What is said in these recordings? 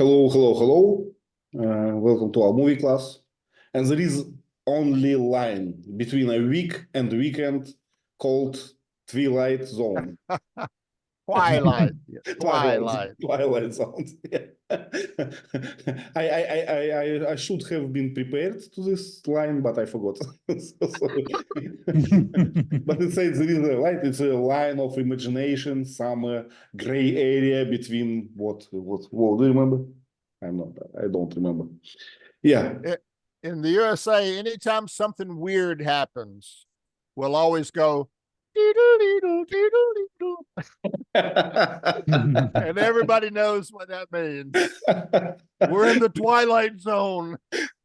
Hello, hello, hello. Welcome to our movie class. And there is only line between a week and weekend called Twilight Zone. Twilight. Twilight. Twilight Zone. I should have been prepared to this line, but I forgot. Sorry. But it says there is a line. It's a line of imagination, some gray area between what? Do you remember? I don't remember. Yeah. In the USA, anytime something weird happens, we'll always go dee-doo-dee-doo, dee-doo-dee-doo. And everybody knows what that means. We're in the Twilight Zone.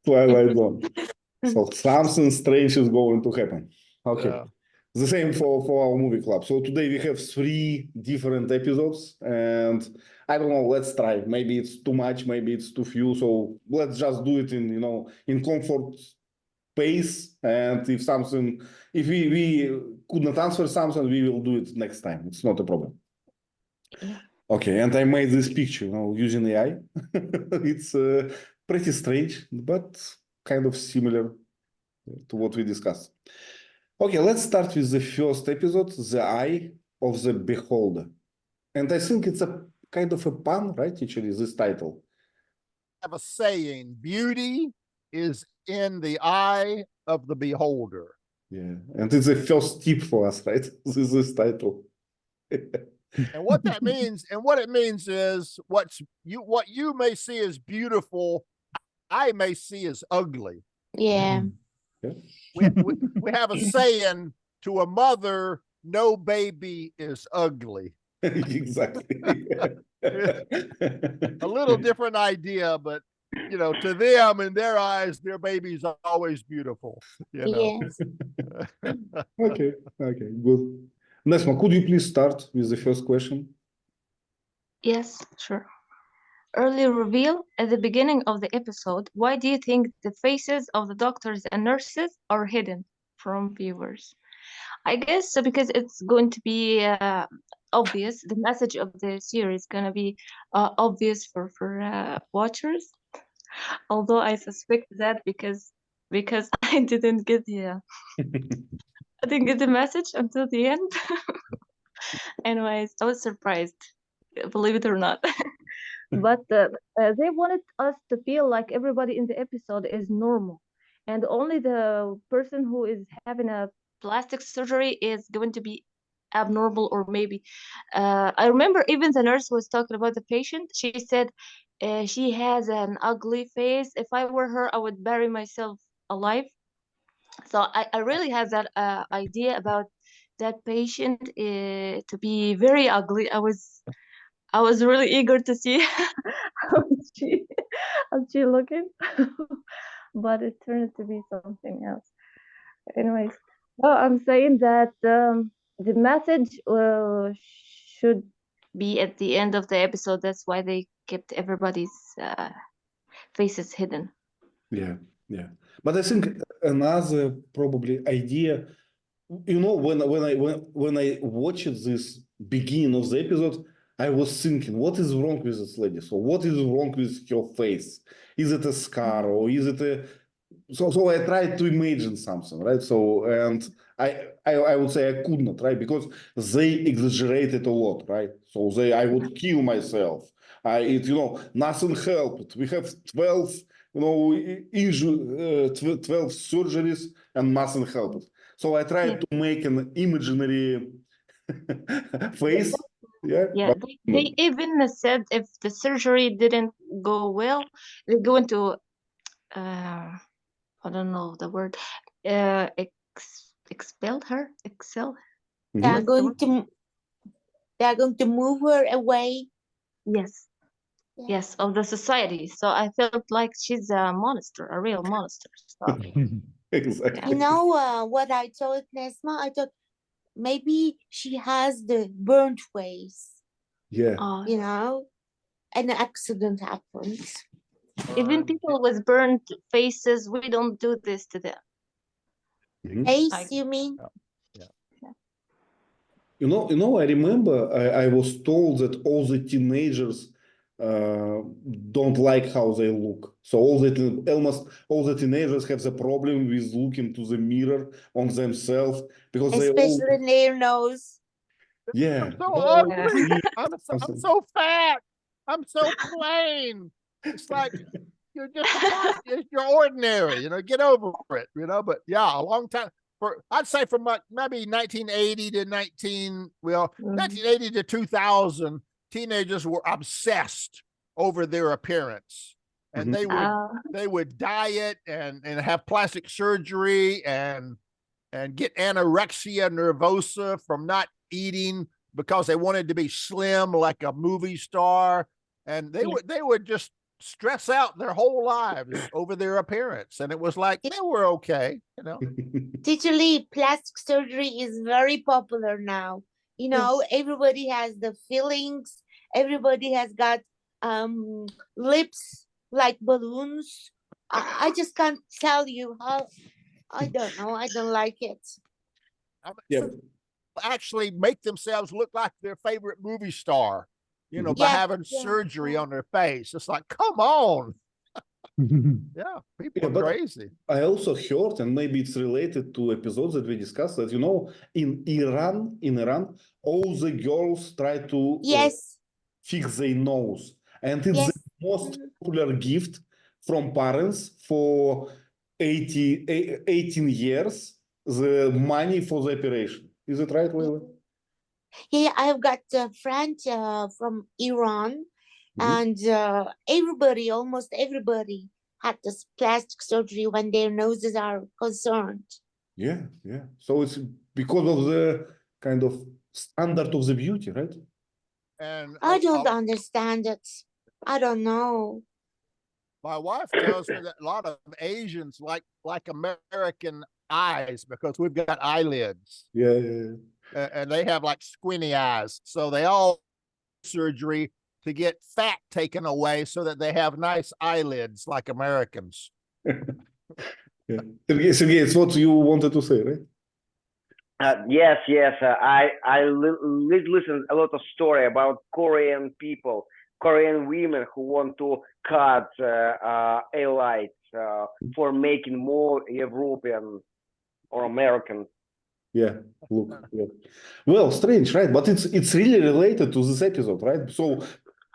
Twilight Zone. So something strange is going to happen. Okay. Yeah. The same for our movie club. So today we have 3 different episodes, and I don't know, let's try. Maybe it's too much, maybe it's too few. So let's just do it in comfort pace. And if we could not answer something, we will do it next time. It's not a problem. Yeah. Okay, and I made this picture using AI. It's pretty strange, but kind of similar to what we discussed. Okay, let's start with the first episode, The Eye of the Beholder. And I think it's a kind of a pun, right, teacher, is this title? I have a saying, beauty is in the eye of the beholder. Yeah, and it's the first tip for us, right? This title. And what that means, and what it means is what you may see as beautiful, I may see as ugly. Yeah. We have a saying, to a mother, no baby is ugly. Exactly. A little different idea, but to them, in their eyes, their baby's always beautiful. Yes. Okay, good. Nesma, could you please start with the first question? Yes, sure. Early reveal at the beginning of the episode. Why do you think the faces of the doctors and nurses are hidden from viewers? I guess because it's going to be obvious. The message of the series is going to be obvious for watchers. Although I suspect that because I didn't get the message until the end. Anyways, I was surprised, believe it or not. But they wanted us to feel like everybody in the episode is normal, and only the person who is having a plastic surgery is going to be abnormal, or maybe. I remember even the nurse was talking about the patient. She said she has an ugly face. If I were her, I would bury myself alive. So I really had that idea about that patient to be very ugly. I was really eager to see how she how's she looking, but it turned to be something else. Anyways, well, I'm saying that the message should be at the end of the episode. That's why they kept everybody's faces hidden. Yeah. But I think another probably idea, when I watched this beginning of the episode, I was thinking, what is wrong with this lady? So what is wrong with her face? Is it a scar, or is it a... So I tried to imagine something, right? So, and I would say I could not, right? Because they exaggerated a lot, right? So I would kill myself. Nothing helped. We have 12, 12 surgeries and nothing helped. So I tried to make an imaginary face. Yeah, they even said if the surgery didn't go well, they're going to I don't know the word, expel her, excel. They're going to move her away. Yes. Yeah. Yes, of the society. So I felt like she's a monster, a real monster. So, Exactly. You know what I thought, Nesma? I thought maybe she has the burnt face. Yeah. An accident happens. Even people with burnt faces, we don't do this to them. Face, you mean? I remember I was told that all the teenagers uh, don't like how they look. So almost all the teenagers have the problem with looking to the mirror on themselves because they all, Especially their nose. yeah, So nose, ugly. ears, I'm something. so fat. I'm so plain. It's like you're just a part. You're ordinary. Get over it. But yeah, a long time I'd say from maybe 1980 to 1980 to 2000, teenagers were obsessed over their appearance, and Mhm. they would diet and have plastic surgery and get anorexia nervosa from not eating because they wanted to be slim like a movie star, and they would just stress out their whole lives over their appearance, and it was like they were okay. Teacher Lee, plastic surgery is very popular now. Everybody has the fillings. Everybody has got lips like balloons. I just can't tell you how. I don't know. I don't like it. Yeah, Actually make themselves look like their favorite movie star, by Yeah, having yeah, surgery yeah. on their face. It's like, come on. Yeah, people yeah, are but crazy. I also heard, and maybe it's related to episodes that we discussed, that in Iran, all the girls try to Yes, fix their nose, and it's the yes. most Mhm. popular gift from parents for 18 years. The money for the operation. Is it right, Leila? Yeah, I've got a friend from Iran, Mhm. and almost everybody, had this plastic surgery when their noses are concerned. Yeah, yeah. So it's because of the kind of standard of the beauty, right? And I don't understand it. I don't know. my wife tells me that a lot of Asians like American eyes because we've got eyelids, Yeah, yeah, and they have like squinty eyes, so they all surgery to get fat taken away so that they have nice eyelids like Americans. yeah. Yeah. Sergey, it's what you wanted to say, right? Yes, yes. Listen a lot of story about Korean people, Korean women who want to cut eyelids for making more European or American. Yeah, look. Yeah. Well, strange, right? But it's really related to this episode, right? So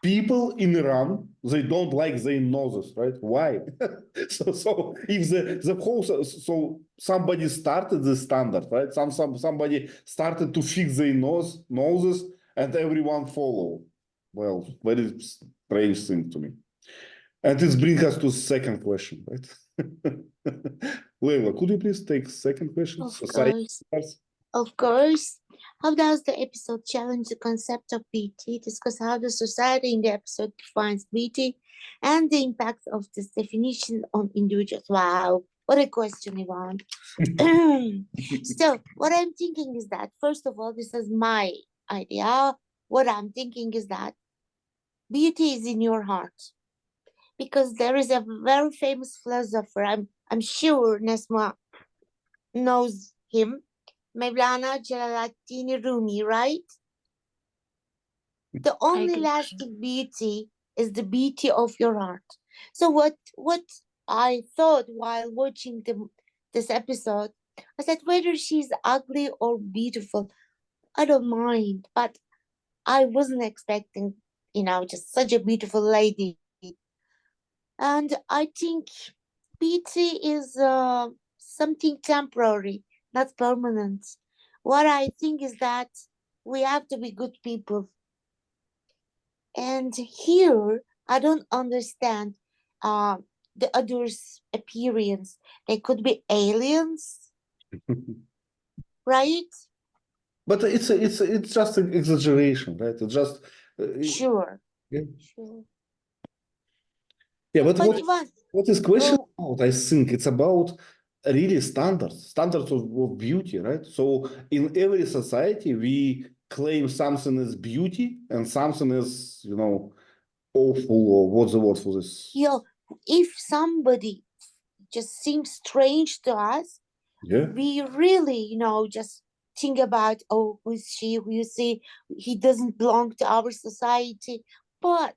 people in Iran, they don't like their noses, right? Why? So if the whole so somebody started the standard, right? Somebody started to fix their noses, and everyone follow. Well, very strange thing to me. And this brings us to second question, right? Leila, could you please take second question? Of Society course. starts. Of course. How does the episode challenge the concept of beauty? Discuss how the society in the episode defines beauty and the impact of this definition on individuals. Wow, what a question, Ivan. So, what I'm thinking is that, first of all, this is my idea. What I'm thinking is that beauty is in your heart. Because there is a very famous philosopher, I'm sure Nesma knows him, Mevlana Jalaluddin Rumi, right? The I only guess so. lasting beauty is the beauty of your heart. So what I thought while watching this episode, I said whether she's ugly or beautiful, I don't mind. But I wasn't expecting, just such a beautiful lady. And I think beauty is something temporary, not permanent. What I think is that we have to be good people. And here, I don't understand uh, the others' appearance. They could be aliens, right? But it's just an exaggeration, right? It's just Sure, yeah, sure. yeah. But But Ivan, what is question oh, about? I think it's about really standards of beauty, right? So in every society, we claim something as beauty and something as awful, or what's the word for this? if somebody just seems strange to us, Yeah. we really, just think about, oh, who is she? Who you see, he doesn't belong to our society. But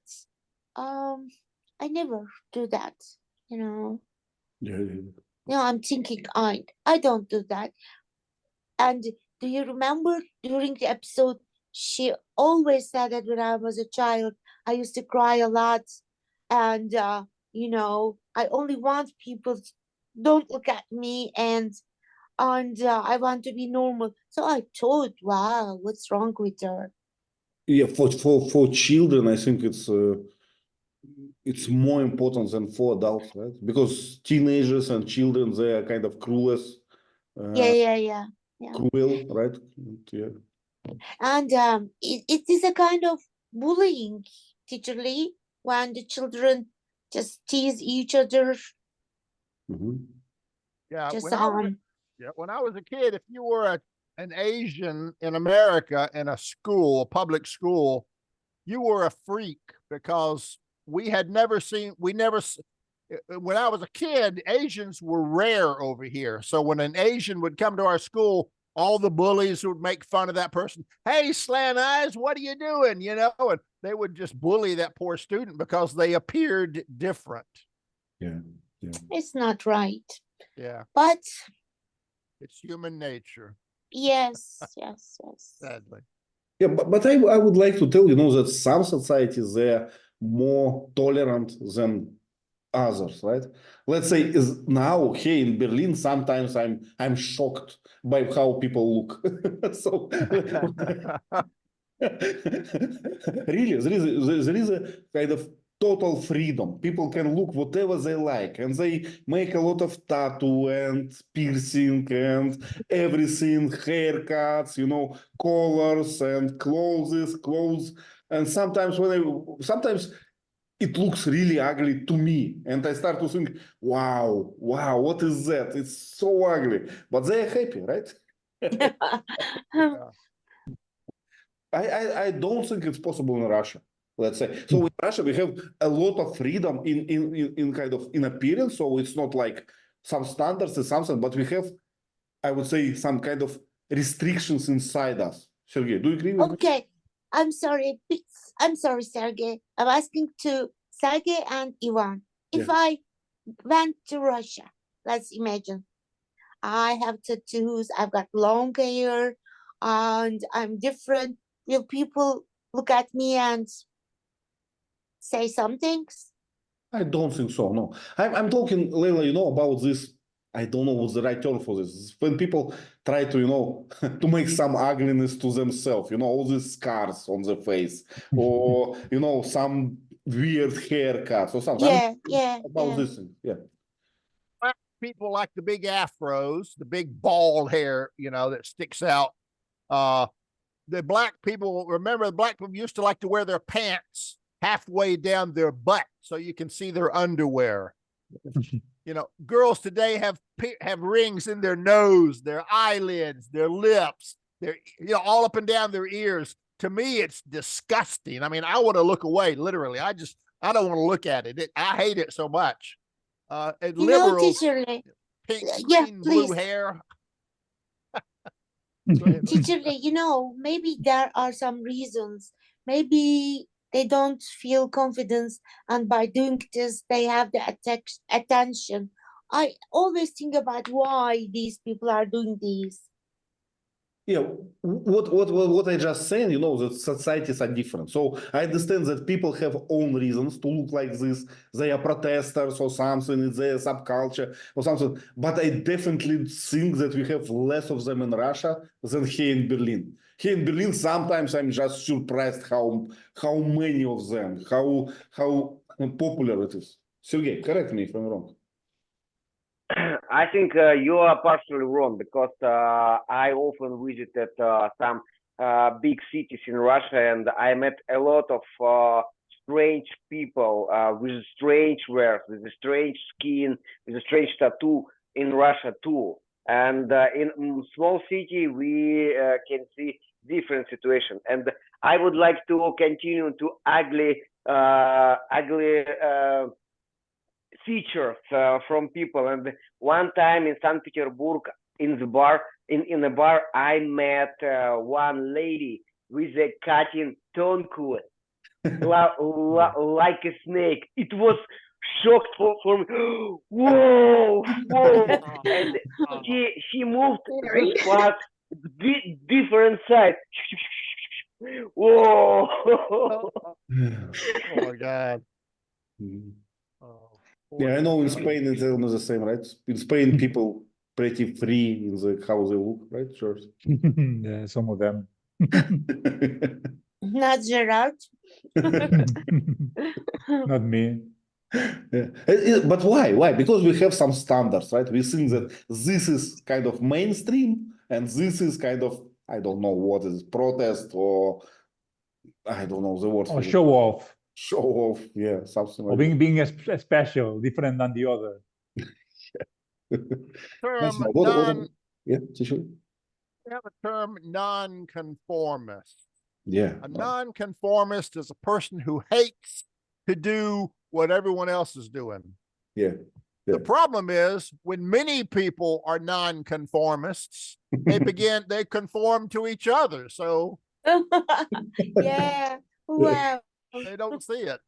I never do that. You know. Yeah, yeah. No, I'm thinking I don't do that. And do you remember during the episode, she always said that when I was a child, I used to cry a lot, and I only want people don't look at me, and I want to be normal. So I thought, wow, what's wrong with her? Yeah, for children, I think it's more important than for adults, right? Because teenagers and children, they are kind of Yeah, uh, yeah. cruel, right? Yeah. And it is a kind of bullying, teacherly, when the children just tease each other. Mhm. Yeah, Just when I was a kid, if you were an Asian in America in a school, a public school, you were a freak because we had never seen, when I was a kid, Asians were rare over here. So when an Asian would come to our school, all the bullies would make fun of that person. Hey, slant eyes, what are you doing? And they would just bully that poor student because they appeared different. Yeah. Yeah. it's not right. Yeah, But it's human nature, yes. sadly. Yeah, but I would like to tell that some societies they are more tolerant than others, right? Let's say is now here in Berlin, sometimes I'm shocked by how people look. So really, there is a kind of total freedom. People can look whatever they like, and they make a lot of tattoo and piercing and everything, haircuts, colors and clothes. And sometimes it looks really ugly to me, and I start to think, wow, what is that? It's so ugly, but they're happy, right? Yeah. I don't think it's possible in Russia. Let's say so. In Russia, we have a lot of freedom in kind of in appearance. So it's not like some standards or something, but we have, I would say, some kind of restrictions inside us. Sergey, do you agree with me? Okay, I'm sorry. I'm sorry, Sergey. I'm asking to Sergey and Ivan. If Yeah. I went to Russia, let's imagine I have tattoos, I've got long hair, and I'm different. Will people look at me and say some things? I don't think so. No, I'm talking, Leila, about this. I don't know what's the right term for this. When people try to, to make some ugliness to themselves, all these scars on the face, or some weird haircuts or something. Yeah. About this thing. Yeah. Black people like the big afros, the big bald hair, that sticks out. The black people, remember, the black people used to like to wear their pants halfway down their butt so you can see their underwear. Girls today have rings in their nose, their eyelids, their lips, their all up and down their ears. To me, it's disgusting. I mean, I want to look away. Literally, I don't want to look at it. I hate it so much. Liberals, Teacher, pink, yeah, green, blue please. hair. Go ahead. Teacher, maybe there are some reasons. Maybe they don't feel confidence, and by doing this, they have the attention. I always think about why these people are doing this. Yeah, what I just said, that societies are different. So I understand that people have own reasons to look like this. They are protesters or something, it's their subculture or something. But I definitely think that we have less of them in Russia than here in Berlin. Here in Berlin, sometimes I'm just surprised how many of them, how popular it is. Sergey, correct me if I'm wrong. I think you are partially wrong because I often visited some big cities in Russia and I met a lot of strange people with strange wear, with a strange skin, with a strange tattoo in Russia too. And in small city, we can see different situation. And I would like to continue to ugly features from people. And one time in St. Petersburg, in the bar, in a bar, I met one lady with a cutting tongue. like a snake. It was shocked for me. Whoa, whoa! And she moved Scary. this part different side. Whoa! Oh my God. Mm. Oh, Yeah, I know in poor thing. Spain it's almost the same, right? In Spain, people pretty free in the how they look, right? Sure. Yeah, some of them. Not Gerard. Not me. Yeah. But why? Why? Because we have some standards, right? We think that this is kind of mainstream and this is kind of, I don't know what is protest or I don't know the word Or for it. show off. Show off. Yeah, something Or like being special, different than the other. that. Term What, yeah, teacher? we have a term nonconformist. Yeah. A nonconformist is a person who hates to do what everyone else is doing. Yeah. The problem is when many people are nonconformists, they conform to each other. So Yeah. Wow. they don't see it.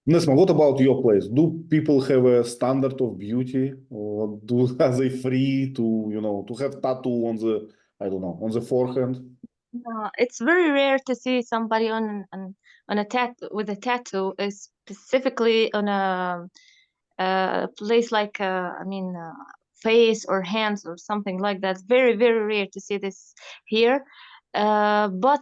Nesma, what about your place? Do people have a standard of beauty or are they free to, to have tattoo on the, I don't know, on the forehead? It's very rare to see somebody on a tattoo with a tattoo, specifically on a place like face or hands or something like that. Very, very rare to see this here. But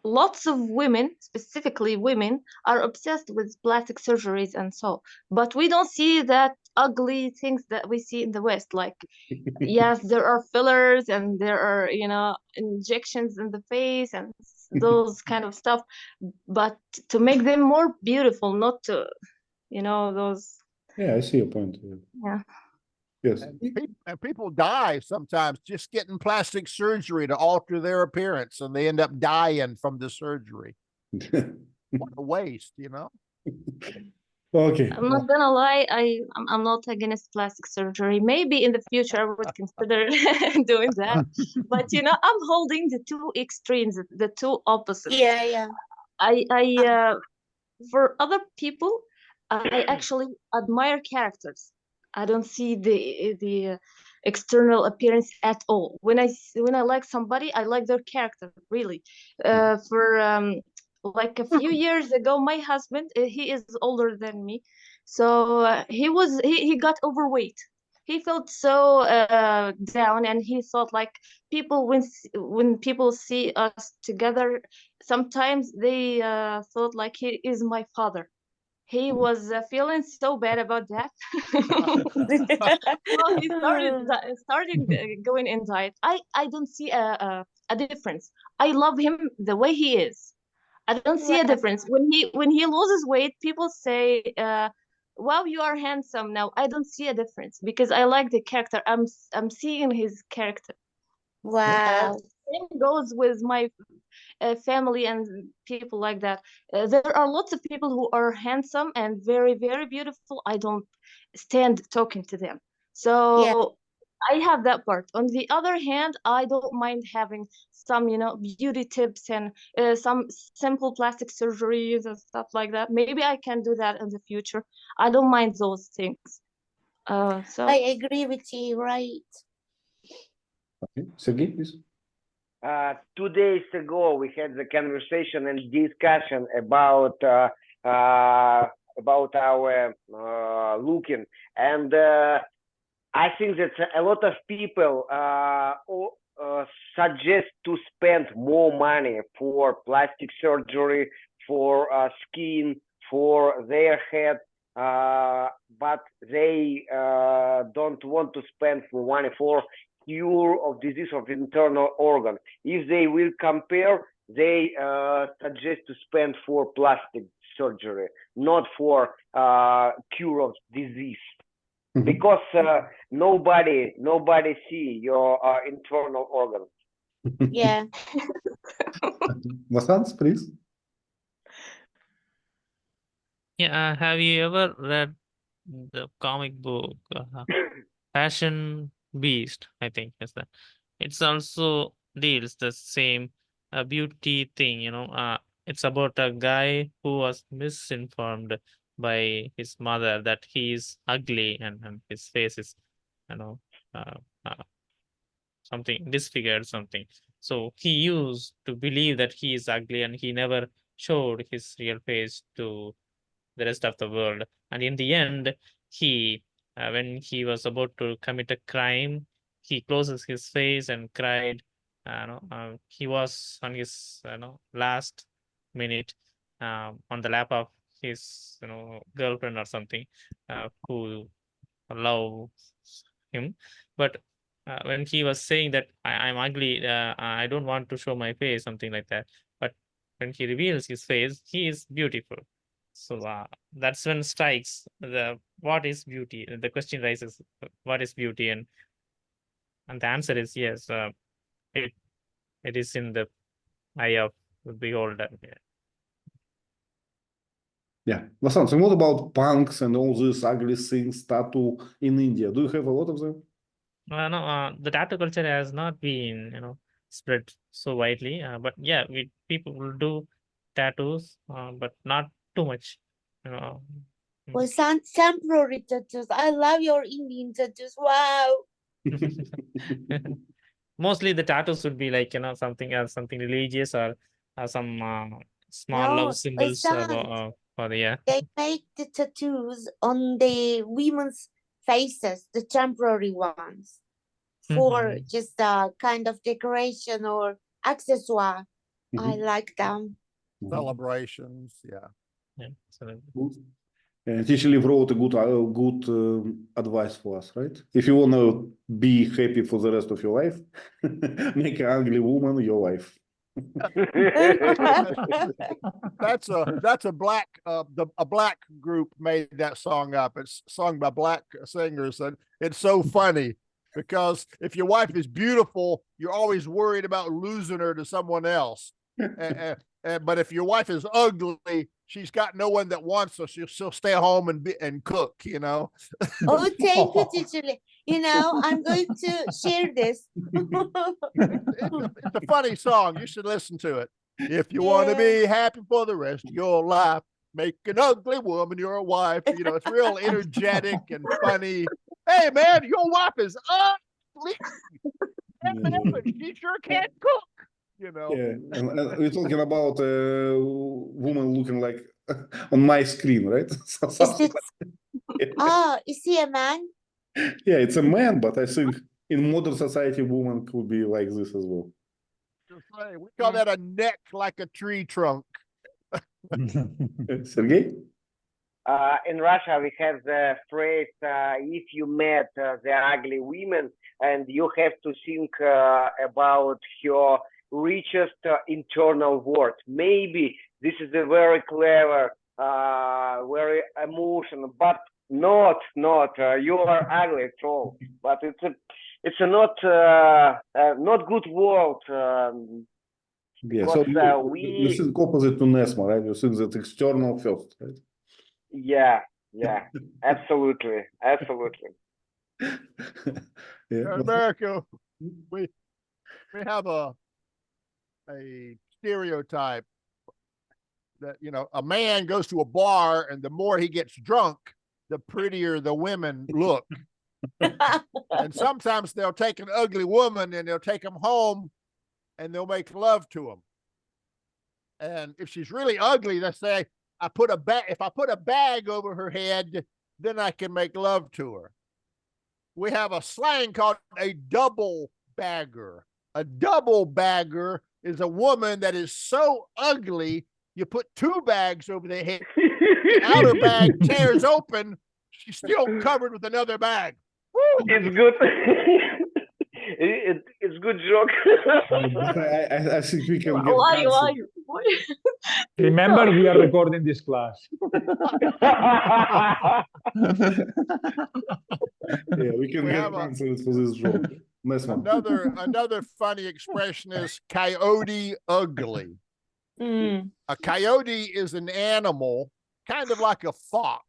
lots of women, specifically women, are obsessed with plastic surgeries and so. But we don't see that ugly things that we see in the West. Like, yes, there are fillers and there are, injections in the face and those kind of stuff. But to make them more beautiful, not to, those. Yeah, I see your point. Yeah. Yes. And people die sometimes just getting plastic surgery to alter their appearance, and they end up dying from the surgery. What a waste, Okay. I'm not gonna lie, I'm not against plastic surgery. Maybe in the future I would consider doing that. But I'm holding the two extremes, the two opposites. Yeah. I for other people, I actually admire characters. I don't see the external appearance at all. When I like somebody, I like their character really. For like a few years ago, my husband, he is older than me, so he got overweight. He felt so down, and he thought like people when people see us together, sometimes they thought like he is my father. He was feeling so bad about that. Well, he started going in diet. I don't see a difference. I love him the way he is. I don't see a Wow. difference when he loses weight. People say, "Wow, you are handsome now." I don't see a difference because I like the character. I'm seeing his character. Wow. Same goes with my family and people like that. There are lots of people who are handsome and very, very beautiful. I don't stand talking to them. So Yeah. I have that part. On the other hand, I don't mind having some, beauty tips and some simple plastic surgeries and stuff like that. Maybe I can do that in the future. I don't mind those things. So I agree with you, right? Okay. Sergey, please. 2 days ago, we had the conversation and discussion about our looking, and I think that a lot of people suggest to spend more money for plastic surgery, for skin, for their head, but they don't want to spend more money for cure of disease of internal organ. If they will compare, they suggest to spend for plastic surgery, not for cure of disease. Because nobody see your internal organs. Yeah. Vasant, please. Yeah, have you ever read the comic book Fashion Beast? I think is that. It's also deals the same beauty thing. it's about a guy who was misinformed by his mother that he is ugly and his face is, you know, uh, uh, something disfigured something. So he used to believe that he is ugly and he never showed his real face to the rest of the world. And in the end, he, when he was about to commit a crime, he closes his face and cried. He was on his last minute on the lap of his girlfriend or something who loves him. But when he was saying that I'm ugly, I don't want to show my face, something like that. But when he reveals his face, he is beautiful. So that's when strikes the what is beauty. The question rises, what is beauty, and the answer is yes. It it is in the eye of the beholder. Yeah. Vasant, so what about punks and all these ugly things, tattoo in India? Do you have a lot of them? No, the tattoo culture has not been spread so widely. But yeah, people will do tattoos, but not too much. You know, Well, some temporary tattoos. I love your Indian tattoos. Wow. mostly the tattoos would be like something else, something religious or some small No, love symbols Vasant, for the they make the tattoos on the women's faces, the temporary ones, for Mhm. just a kind of decoration or accessoire. I like them. Celebrations. Yeah. Yeah, so Good. Teacher Liv wrote a good advice for us, right? If you want to be happy for the rest of your life, make an ugly woman your wife. That's a black a black group made that song up. It's sung by black singers, and it's so funny because if your wife is beautiful, you're always worried about losing her to someone else. But if your wife is ugly, she's got no one that wants her. She'll stay home and cook. Oh, thank you, teacher. I'm going to share this. It's a funny song. You should listen to it. If you want to be happy for the rest of your life, make an ugly woman your wife. It's real energetic and funny. Hey, man, your wife is ugly. But she sure can't cook. Yeah, and we're talking about a woman looking like on my screen, right? So Is something it? Oh, is he a man? yeah, it's a man, but I think in modern society, woman could be like this as well. We call that a neck like a tree trunk. Sergey? In Russia, we have the phrase, if you met the ugly women and you have to think about her richest internal worth. Maybe this is a very clever, very emotional, but not you are ugly at all. But it's a not good word. Yeah, so you think opposite to Nesma, right? You think that external first, right? Yeah, absolutely. Yeah. In America, we have a stereotype that a man goes to a bar and the more he gets drunk, the prettier the women look. And sometimes they'll take an ugly woman and they'll take them home and they'll make love to them. And if she's really ugly, they say, if I put a bag over her head, then I can make love to her. We have a slang called a double bagger. A double bagger is a woman that is so ugly, you put two bags over their head. The outer bag tears open. She's still covered with another bag. Woo! It's good. It's good joke. I think we can get Why? canceled. Why? Remember, we are recording this class. Yeah, we can get canceled for this joke. Another funny expression is coyote ugly. Mm. A coyote is an animal, kind of like a fox.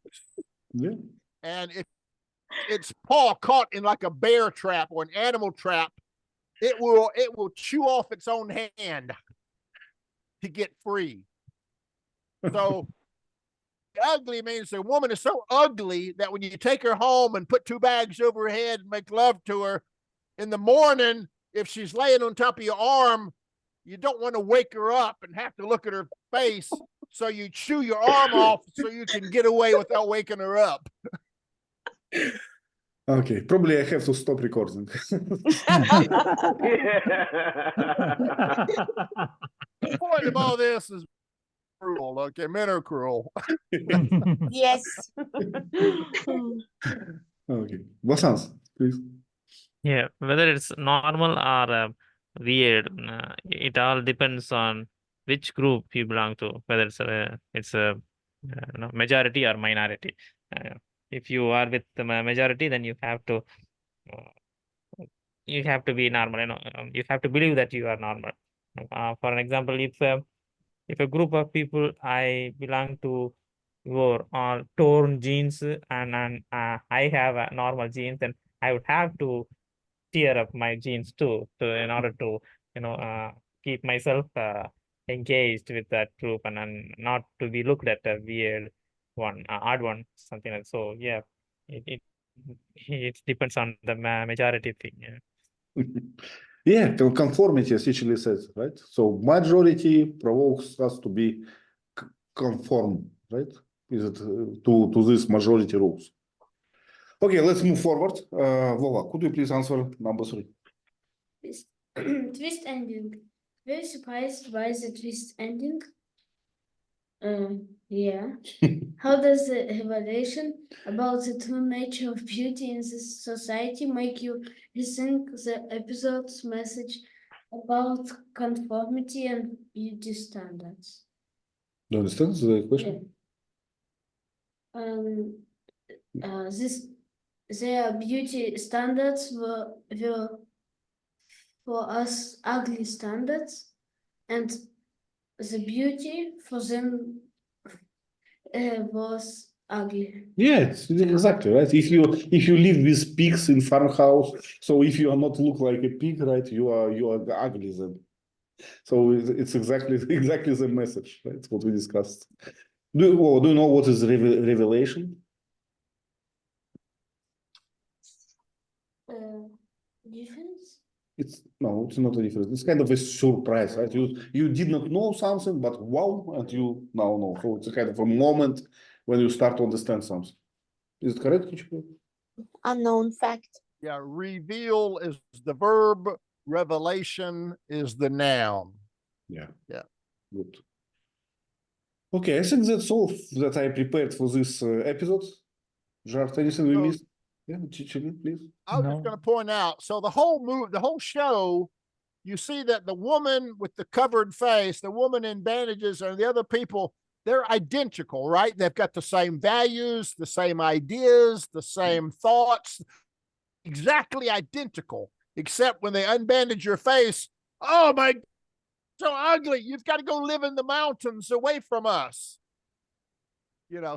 Yeah. And if its paw caught in like a bear trap or an animal trap, it will chew off its own hand to get free. So ugly means the woman is so ugly that when you take her home and put two bags over her head and make love to her in the morning, if she's laying on top of your arm, you don't want to wake her up and have to look at her face. So you chew your arm off so you can get away without waking her up. Okay, probably I have to stop recording. The point of all this is cruel. Okay, men are cruel. Yes. Okay, Vasant, please. Yeah, whether it's normal or weird, it all depends on which group you belong to, whether it's a majority or minority. If you are with the majority, then you have to be normal. You have to believe that you are normal. For an example, if a group of people I belong to wore all torn jeans and I have normal jeans, then I would have to tear up my jeans too, in order to keep myself engaged with that group and not to be looked at a weird one, odd one, something like so. Yeah, it it depends on the majority thing. Yeah. Yeah, conformity essentially says, right? So majority provokes us to be conform, right? Is it to this majority rules? Okay, let's move forward. Vova, could you please answer number 3? Twist ending. Very surprised by the twist ending. Yeah. How does the revelation about the true nature of beauty in this society make you rethink the episode's message about conformity and beauty standards? Do you understand the question? Their beauty standards were for us ugly standards, and the beauty for them was ugly. Yeah, it's exactly right. If you live with pigs in farmhouse, so if you are not look like a pig, right, you are ugly then. So it's exactly the message, right? What we discussed. Do you know what is revelation? Difference? It's not a difference. It's kind of a surprise, right? You did not know something, but wow, and you now know. So it's a kind of a moment when you start to understand something. Is it correct, Kichiko? Unknown fact. Yeah, reveal is the verb, revelation is the noun. Yeah. Yeah. Good. Okay, I think that's all that I prepared for this episode. Gerard, anything we missed? Yeah, Chichilin, please. I was just going to point out, so the whole show, you see that the woman with the covered face, the woman in bandages, and the other people, they're identical, right? They've got the same values, the same ideas, the same thoughts, exactly identical, except when they unbandage your face, oh my, so ugly, you've got to go live in the mountains away from us.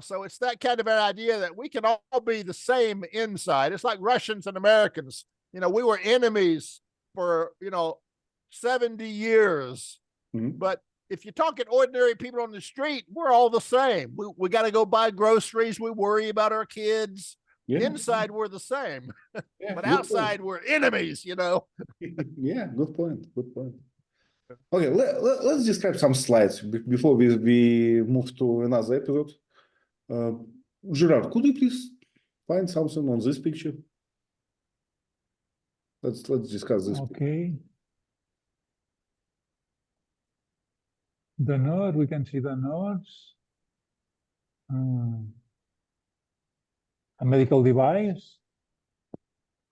So it's that kind of an idea that we can all be the same inside. It's like Russians and Americans. We were enemies for, 70 years. Mm-hmm. But if you're talking ordinary people on the street, we're all the same. We got to go buy groceries. We worry about our kids. Yeah. Inside, we're the same. Yeah, but outside, we're enemies, Yeah, good point. Good point. Okay, let's describe some slides before we move to another episode. Gerard, could you please find something on this picture? Let's discuss this. Okay. The node, we can see the nodes. A medical device.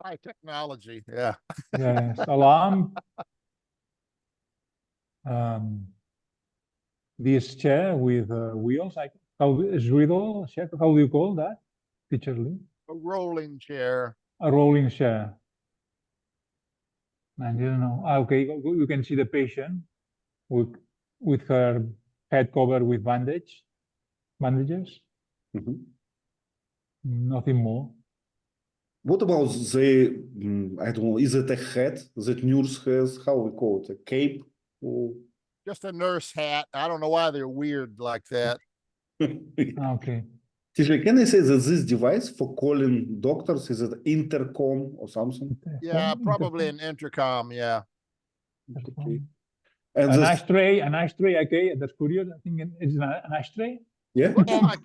High technology, yeah. Yes, a lamp. This chair with wheels, how is riddle chair? How do you call that, Teacher Lee? A rolling chair. A rolling chair. I don't know. Okay, you can see the patient with her head covered with bandages. Mm-hmm. Nothing more. What about I don't know, is it a hat that nurse has? How we call it? A cape? Or just a nurse hat. I don't know why they're weird like that. Okay. Tisha, can I say that this device for calling doctors is it intercom or something? Yeah, Intercom, probably an intercom. Yeah. Okay. And An this, ashtray. Okay, that's curious. I think it's an ashtray. yeah.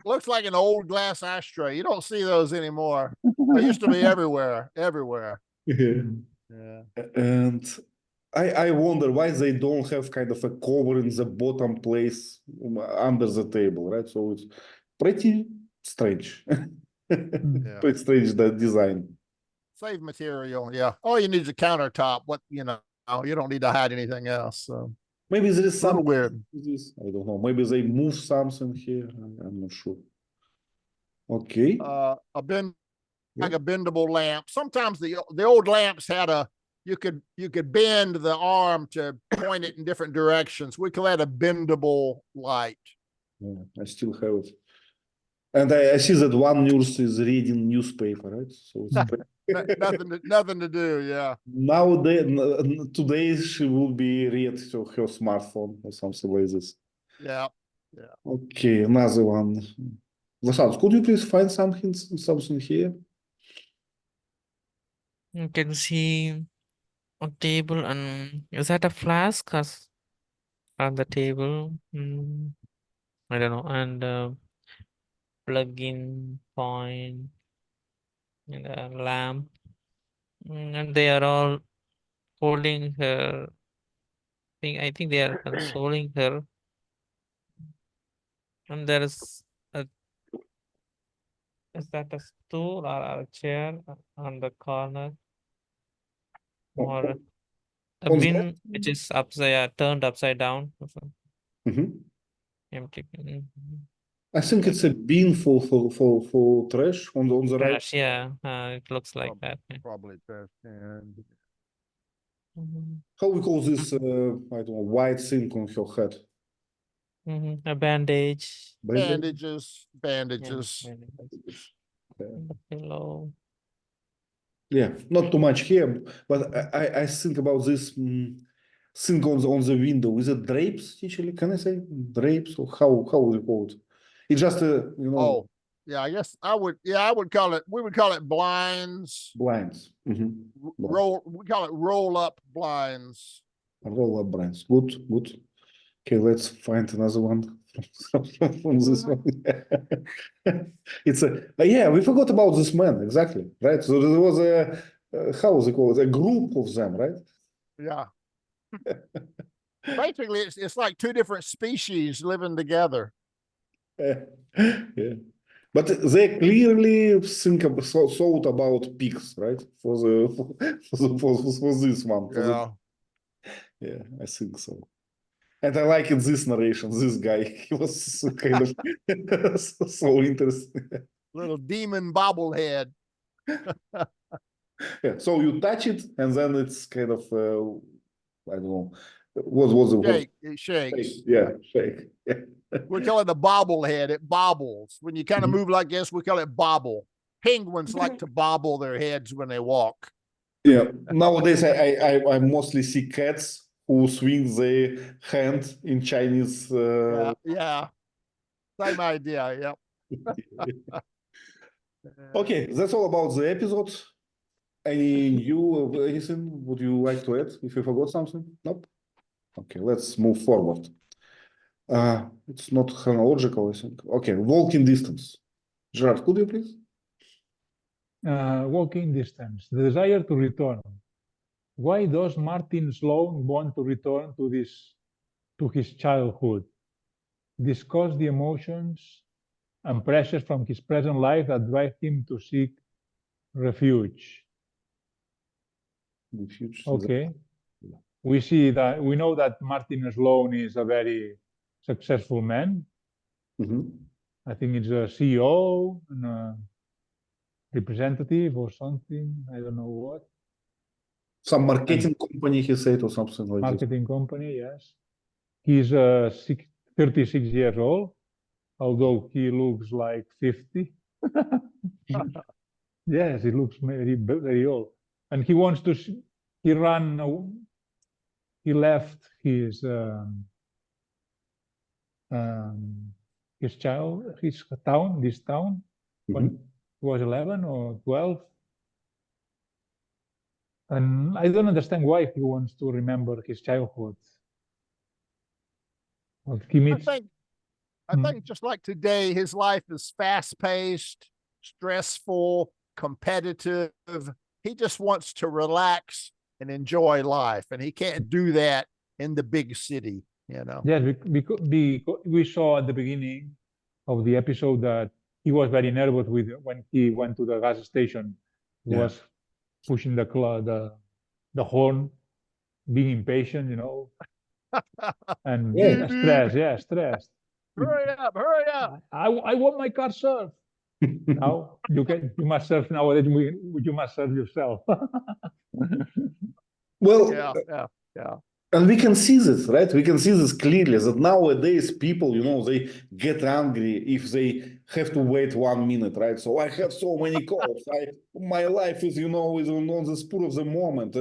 Looks like an old glass ashtray. You don't see those anymore. They used to be everywhere. Yeah. Yeah. And I wonder why they don't have kind of a cover in the bottom place under the table, right? So it's pretty strange. Pretty strange that design. Save material. Yeah. All you need is a countertop. You don't need to hide anything else. So Maybe there is a little something weird. to this. I don't know. Maybe they move something here. I'm not sure. Okay. Like a bendable lamp. Sometimes the old lamps had you could bend the arm to point it in different directions. We call that a bendable light. Yeah, I still have it. And I see that one nurse is reading newspaper, right? So it's Nothing to do. Yeah. nowadays, today she will be read to her smartphone or something like this. Yeah. Okay, another one. Vasant, could you please find something here? You can see a table, and is that a flask on the table? I don't know. And plug-in point and a lamp. And they are all holding her. I think they are consoling her. And there is that a stool or a chair on the corner? Or a On bin which is turned upside down? Or something. Mhm. Empty bin. I think it's a bin for trash on the right. Trash, yeah. It looks like that. Yeah. Probably trash can. How we call this? I don't know, white thing on her head. A bandage. Bandages. Yeah, Bandages. bandages. Yeah. And the pillow. Yeah, not too much here, but I think about this thing on the window. Is it drapes, actually? Can I say drapes, or how would you call it? It's just Oh, yeah, I guess I would call it, we would call it blinds. blinds. We call it roll up blinds. Roll up blinds. Good. Okay, let's find another one from this one. It's yeah, we forgot about this man, exactly, right? So there was how was it called? A group of them, right? Yeah. Basically, it's like two different species living together. Yeah, but they clearly thought about pigs, right? For this one. Yeah, I think so. And I like in this narration, this guy, he was kind of so interesting. Little demon bobblehead. Yeah, so you touch it, and then it's kind of I don't know, what was the Shake. It shakes. Yeah, shake. Yeah. We call it a bobblehead. It bobbles. When you kind of move like this, we call it bobble. Penguins like to bobble their heads when they walk. Yeah, nowadays I mostly see cats who swing their hand in Chinese. Yeah. Same idea. Yep. Okay, that's all about the episode. Anything would you like to add if you forgot something? Nope. Okay, let's move forward. It's not chronological, I think. Okay, walking distance. Gerard, could you please? Walking distance, the desire to return. Why does Martin Sloan want to return to his childhood? Discuss the emotions and pressures from his present life that drive him to seek refuge. Okay. We know that Martin Sloan is a very successful man. I think it's a CEO and a representative or something. I don't know what. Some marketing company, he said, or something like that. Marketing company, yes. He's 36 years old, although he looks like 50. Yes, he looks very old. And he wants to, he left his his town, this town, when he was 11 or 12. And I don't understand why he wants to remember his childhood. Well, he meets, I think just like today, his life is fast paced, stressful, competitive. He just wants to relax and enjoy life. And he can't do that in the big city, you know. yes, because we saw at the beginning of the episode that he was very nervous when he went to the gas station. He Yeah. was pushing the horn, being impatient, you know, and Yeah. stressed. Hurry up, hurry up. I want my car served. Now you must serve nowadays. You must serve yourself. Well, Yeah. and we can see this, right? We can see this clearly that nowadays people, they get angry if they have to wait 1 minute, right? So I have so many calls. My life is, is on the spur of the moment.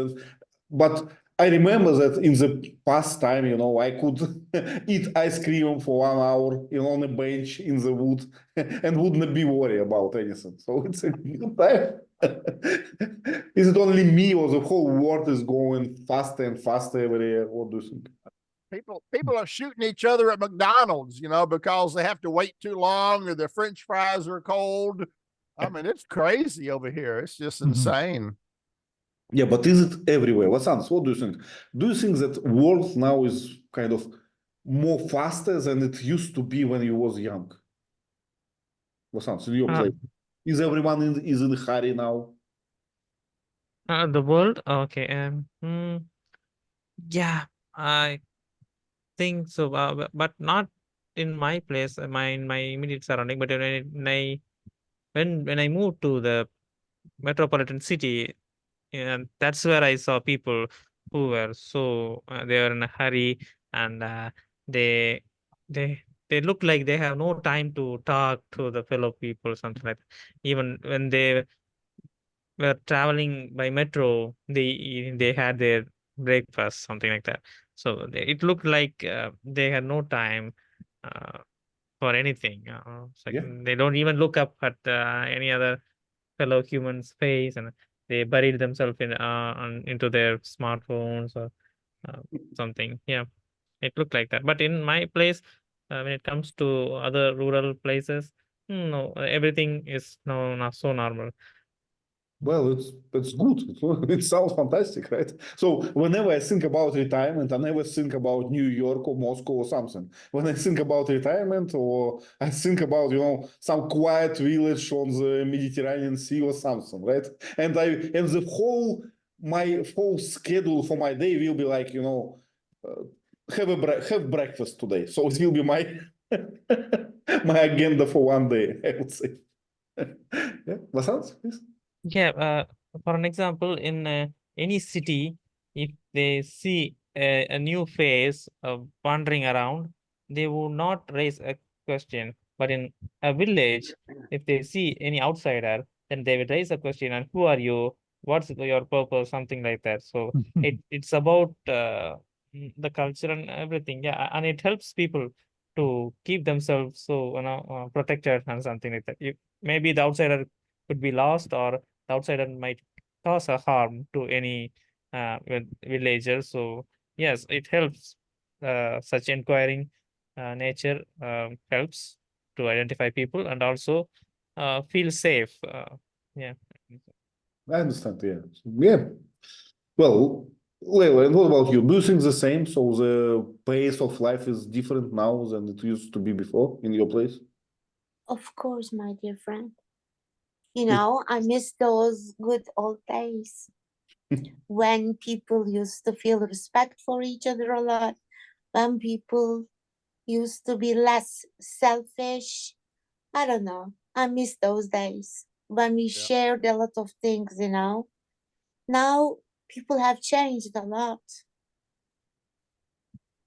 But I remember that in the past time, I could eat ice cream for 1 hour, on a bench in the wood and wouldn't be worried about anything. So it's a good time. Is it only me or the whole world is going faster and faster every year? What do you think? People are shooting each other at McDonald's, because they have to wait too long or their French fries are cold. I mean, it's crazy over here. It's just insane. Yeah, but is it everywhere? Vasant, what do you think? Do you think that world now is kind of more faster than it used to be when you was young? Vasant, in your place, is everyone is in a hurry now? The world, okay. Yeah, I think so, but not in my place, in my immediate surrounding. But when I moved to the metropolitan city, and that's where I saw people who were they were in a hurry, and they they they look like they have no time to talk to the fellow people, something like that. Even when they were traveling by metro, they had their breakfast, something like that. So it looked like they had no time uh, for anything. It's like Yeah. they don't even look up at any other fellow human's face, and they buried themselves into their smartphones or something. Yeah, it looked like that. But in my place, when it comes to other rural places, no, everything is no not so normal. Well, it's good. It sounds fantastic, right? So whenever I think about retirement, I never think about New York or Moscow or something. When I think about retirement, or I think about some quiet village on the Mediterranean Sea or something, right? And my whole schedule for my day will be like have breakfast today. So it will be my my agenda for one day, I would say. Yeah, Vasant, please. Yeah, for an example, in any city, if they see a new face wandering around, they will not raise a question. But in a village, if they see any outsider, then they will raise a question, and who are you? What's your purpose? Something like that. So it's about the culture and everything. Yeah, and it helps people to keep themselves protected and something like that. Maybe the outsider could be lost, or the outsider might cause a harm to any villager. So yes, it helps. Such inquiring nature helps to identify people and also feel safe. Yeah. I understand, yeah. Yeah. Well, Leila, and what about you? Do you think the same? So the pace of life is different now than it used to be before in your place? Of course, my dear friend. I miss those good old days when people used to feel respect for each other a lot, when people used to be less selfish. I don't know. I miss those days when we shared a lot of things. Now people have changed a lot.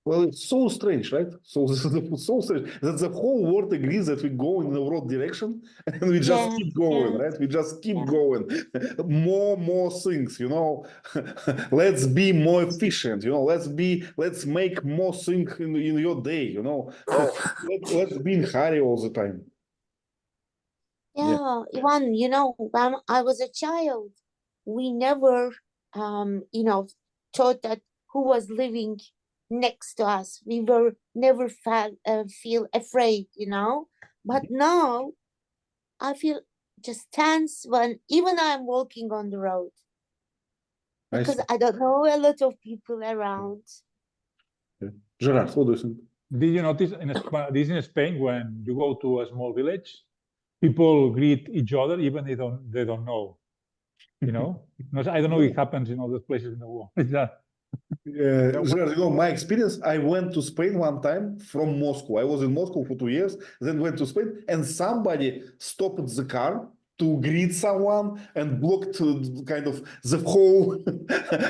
Well, it's so strange, right? So this is so strange that the whole world agrees that we go in the wrong direction, and we just Yeah, keep going, yeah, right? We just keep yeah. going. More things, you know. Let's be more efficient, you know. Let's make more things in your day, you know. Let's be in hurry all the time. Yeah. Yeah, Ivan, you know, when I was a child, we never, you know, thought that who was living next to us. We were never feel afraid, you know. But now I feel just tense when even I'm walking on the road I because see. I don't know a lot of people around. Yeah. Gerard, what do you think? Did you notice this in Spain when you go to a small village, people greet each other even they don't know, you know? No, I don't know if it happens in other places in the world. It's that. Gerard, you know, my experience, I went to Spain one time from Moscow. I was in Moscow for 2 years, then went to Spain, and somebody stopped the car to greet someone and blocked kind of the whole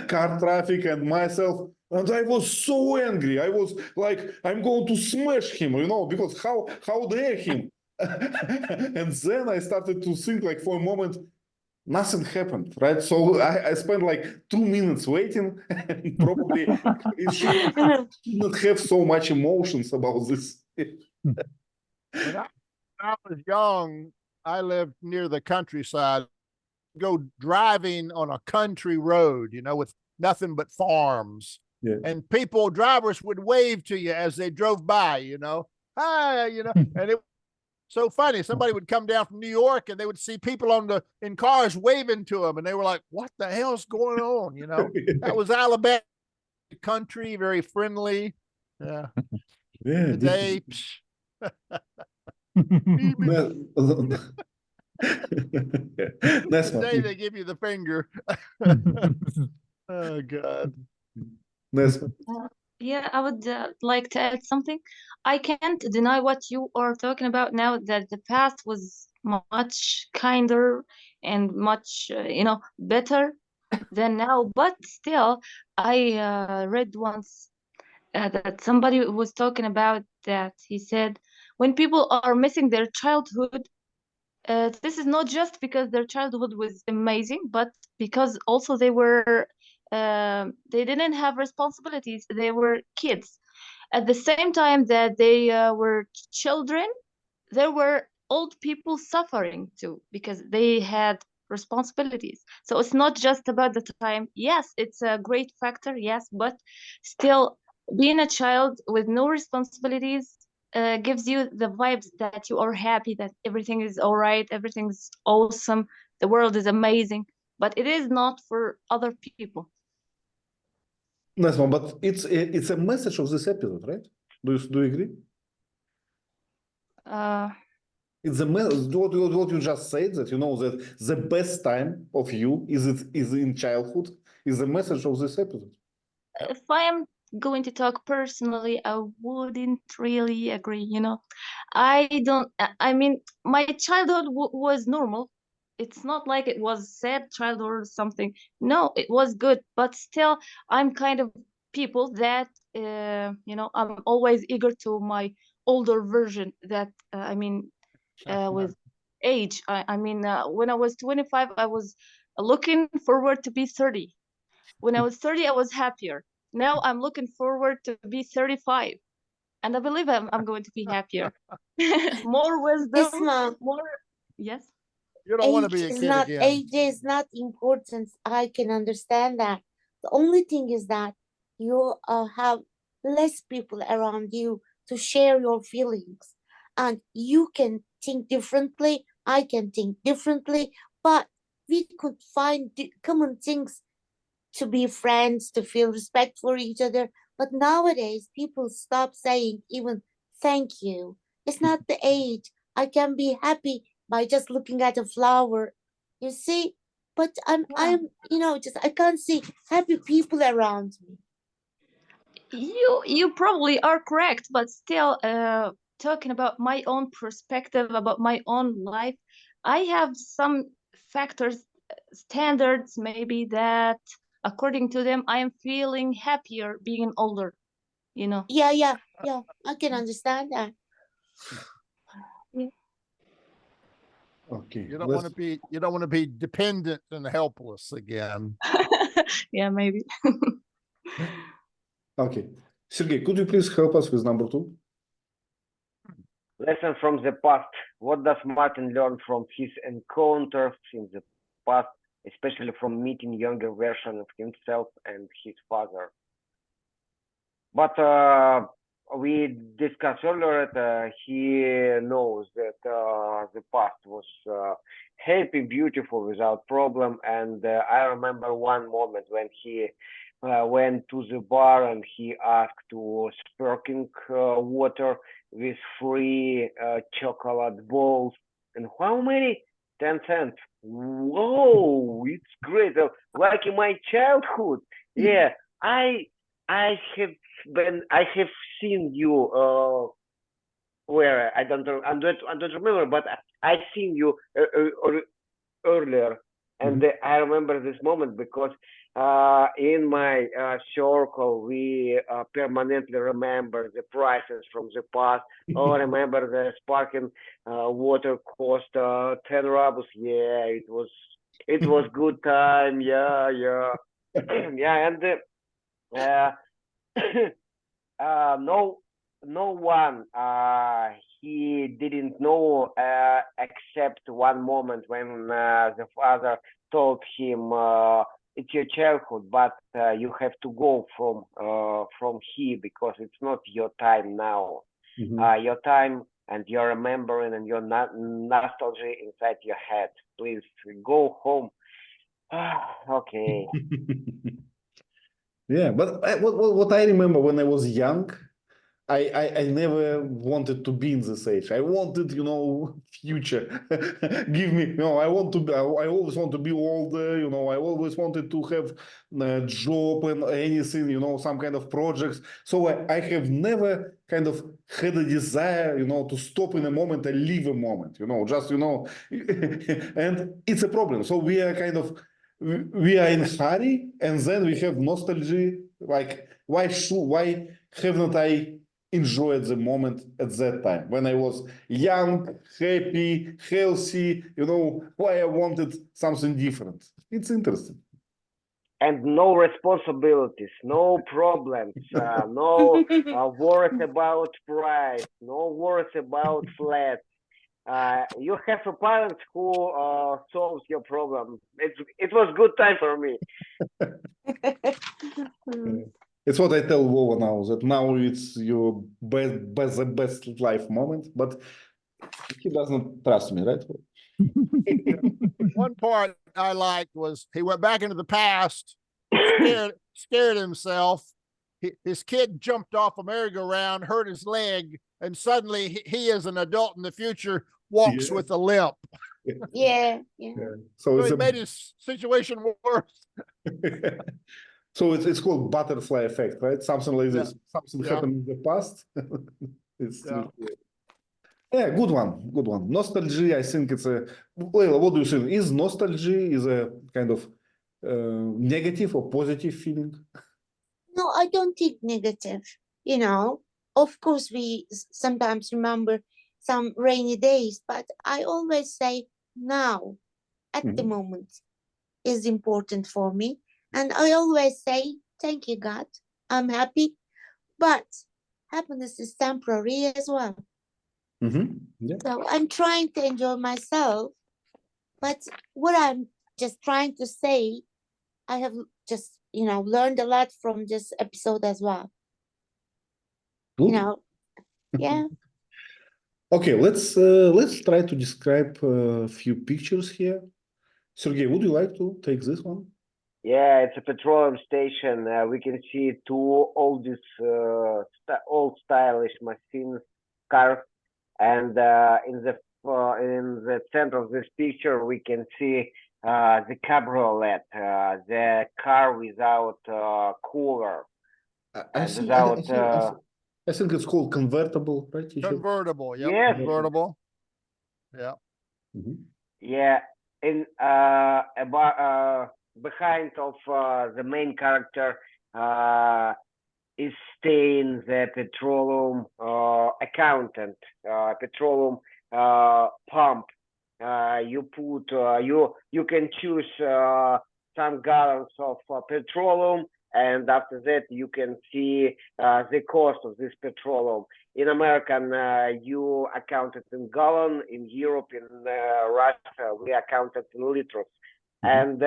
car traffic and myself. And I was so angry. I was like, I'm going to smash him, you know, because how dare him? And then I started to think, like, for a moment, nothing happened, right? So I spent like 2 minutes waiting, and probably it should not have so much emotions about this. When I was young, I lived near the countryside. Go driving on a country road, you know, with nothing but farms. Yeah. And drivers would wave to you as they drove by, you know, hi, you know, and it so funny. Somebody would come down from New York and they would see people in cars waving to them, and they were like, "What the hell's going on?" You know, that was Alabama country, very friendly. Yeah. Yeah, Today, Nice today one. they give you the finger. Oh God. Nice one. Yeah, I would like to add something. I can't deny what you are talking about now, that the past was much kinder and much, better than now. But still, I read once that somebody was talking about that. He said, when people are missing their childhood, this is not just because their childhood was amazing, but because also they didn't have responsibilities. They were kids. At the same time that they were children, there were old people suffering too because they had responsibilities. So it's not just about the time. Yes, it's a great factor, yes, but still, being a child with no responsibilities gives you the vibes that you are happy, that everything is all right, everything's awesome, the world is amazing, but it is not for other people. Nice one. But it's a message of this episode, right? Do you agree? Uh, It's what you just said, that you know that the best time of you is in childhood, is the message of this episode. if I am going to talk personally, I wouldn't really agree, I don't, I mean, my childhood was normal. It's not like it was sad childhood or something. No, it was good, but still, I'm kind of people that, I'm always eager to my older version that, with age. When I was 25, I was looking forward to be 30. When I was 30, I was happier. Now I'm looking forward to be 35. And I believe I'm going to be happier. More Yes, wisdom, mom. more, yes. You don't want to be a kid again. Age is not important. I can understand that. The only thing is that you have less people around you to share your feelings, and you can think differently. I can think differently, but we could find common things to be friends, to feel respect for each other. But nowadays, people stop saying even thank you. It's not the age. I can be happy by just looking at a flower. You see? But I'm, just I can't see happy people around me. You probably are correct, but still, talking about my own perspective, about my own life, I have some factors, standards maybe, that according to them, I am feeling happier being older. you know. Yeah. I can understand that. Okay, You don't want to be dependent and helpless again. Yeah, maybe. Okay. Sergey, could you please help us with number 2? Lesson from the past. What does Martin learn from his encounters in the past, especially from meeting younger version of himself and his father? But we discussed earlier that he knows that the past was happy, beautiful, without problem. And I remember one moment when he went to the bar and he asked to sparkling water with free chocolate balls. And how many? 10 cents. Whoa, it's great. Like in my childhood. Yeah, I have seen you where I don't remember, but I seen you earlier, and I remember this moment because in my circle we permanently remember the prices from the past. Oh, remember the sparkling water cost 10 rubles. Yeah, it was good time. Yeah, yeah, and. No one he didn't know except one moment when the father told him it's your childhood, but you have to go from here because it's not your time now. Your time and your remembering and your nostalgia inside your head. Please go home. Okay. Yeah, but what I remember when I was young, I never wanted to be in this age. I wanted, future. Give me, I always want to be older, I always wanted to have a job and anything, some kind of projects. So I have never kind of had a desire, to stop in a moment and live a moment, just, and it's a problem. So we are we are in hurry, and then we have nostalgia. Like, why haven't I enjoyed the moment at that time when I was young, happy, healthy? Why I wanted something different. It's interesting. And no responsibilities, no problems, no worries about price, no worries about flats. You have a parent who solves your problem. It was good time for me. It's what I tell Vova now, that now it's your best life moment, but he doesn't trust me, right? One part I liked was he went back into the past, scared himself. His kid jumped off a merry-go-round, hurt his leg, and suddenly he as an adult in the future walks with a limp. Yeah. So it made his situation worse. So it's called butterfly effect, right? Something like this. Something happened in the past. Good one. Nostalgia, I think it's a... Leila, what do you think? Is nostalgia a kind of negative or positive feeling? No, I don't think negative. Of course, we sometimes remember some rainy days, but I always say now, at the moment, is important for me. And I always say, thank you, God. I'm happy. But happiness is temporary as well. Yeah. So I'm trying to enjoy myself. But what I'm just trying to say, I have just, learned a lot from this episode as well. Good. Yeah. Okay, let's try to describe a few pictures here. Sergey, would you like to take this one? Yeah, it's a petroleum station. We can see two old stylish machines, cars, and in the center of this picture we can see the cabriolet, the car without cooler. I think it's called convertible, right? Convertible, yep. Yes. Convertible. Yeah. Yeah, in behind of the main character, is staying the petroleum accountant, petroleum pump. You put you can choose some gallons of petroleum, and after that you can see the cost of this petroleum. In American, you account it in gallon. In Europe, in Russia, we account it in liters. And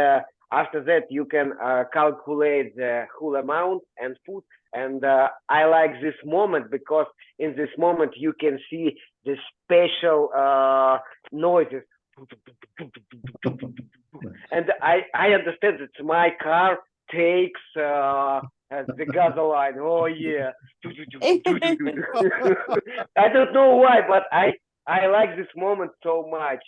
after that, you can calculate the whole amount and put. And I like this moment because in this moment you can see the special noises. And I understand that my car takes the gasoline. Oh yeah. I don't know why, but I like this moment so much.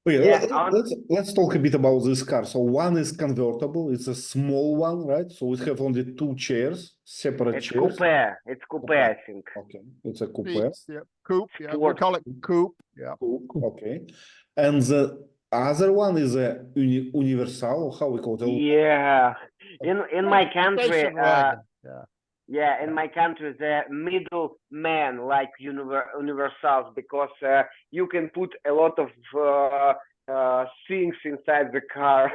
Okay, Yeah, let's talk a bit about this car. So one is convertible. It's a small one, right? So we have only two chairs, separate It's chairs. coupe. It's coupe, I think. Okay, it's a coupe. Seats, yeah. Coupe, yeah. We Ford. call it coupe, yeah. Okay, and the other one is a universal, or how we call it? Yeah. In my country, Station wagon, yeah. yeah, in my country, the middleman like universals because you can put a lot of things inside the car